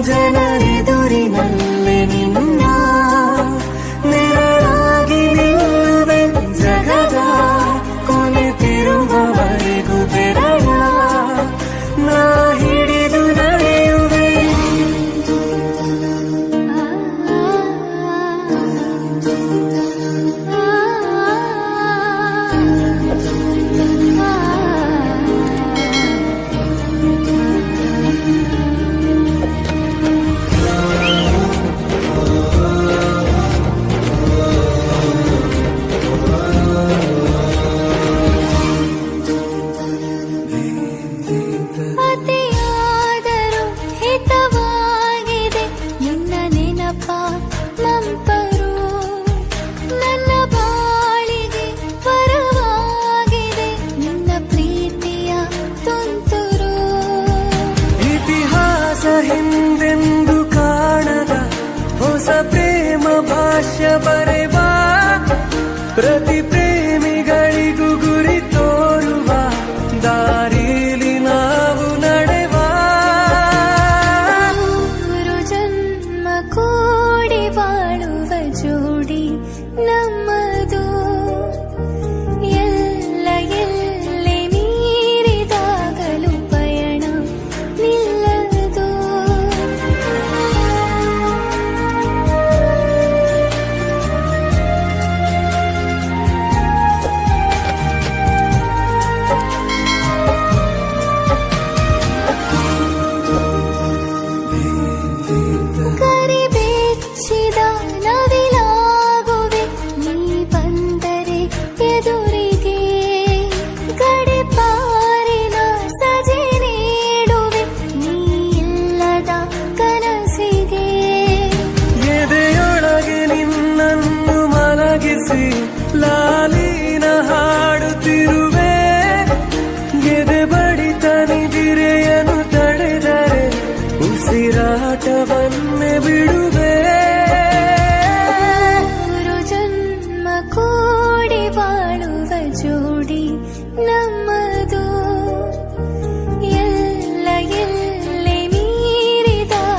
ಜನರೆದುರಿನಲ್ಲಿ ನಿನ್ನ ನೆರಳಾಗಿ ನಿಲ್ಲುವೆ ಜಗದ ಕೊನೆ ತಿರುವವರೆಗೂ ಬೆರಳ ನಾ ಹಿಡಿದು ನಡೆಯುವೆ. ಅತಿಯಾದರೂ ಹಿತವಾಗಿದೆ ನಿನ್ನ ನೆನಪ ಮಂಪರು, ನನ್ನ ಬಾಳಿಗೆ ವರವಾಗಿದೆ ನಿನ್ನ ಪ್ರೀತಿಯ ತುಂತುರು. ಇತಿಹಾಸ ಹಿಂದೆಂದು ಕಾಣದ ಹೊಸ ಪ್ರೇಮ ಭಾಷ್ಯ ಬರೆವಾ, ಪ್ರತಿ ಪ್ರೇಮಿಗಳಿಗೂ ಗುರಿ ತೋರುವ ದಾರಿಲಿ ನಾವು ನಡೆವಾ. ನೂರು ಜನ್ಮ ಕೂಡಿ ಬಾಳುವ ಜೋಡಿ ನಮ್ಮದು, ಎಲ್ಲ ಎಲ್ಲೆ ಮೀರಿದಾಗಲೂ ಪಯಣ ನಿಲ್ಲದು. ಕರಿಬೆಚ್ಚಿದ ನವಿಲಾಗುವೆ ನೀ ಬಂದರೆ ಎದುರಿಗೆ, ಗಡಿಪಾರಿನ ಸಜೆ ನೀಡುವೆ ನೀ ಇಲ್ಲದ ಕನಸಿಗೆ. ಎದೆಯೊಳಗೆ ನಿನ್ನನ್ನು ಮಲಗಿಸಿ ಲಾಲಿನ ಹಾಡುತ್ತಿರುವೆ, ಎದೆ ಬಡಿತ ನಿದಿರೆಯನ್ನು ತಡೆದರೆ ಉಸಿರಾಟವನ್ನೇ ಬಿಡುವೆ.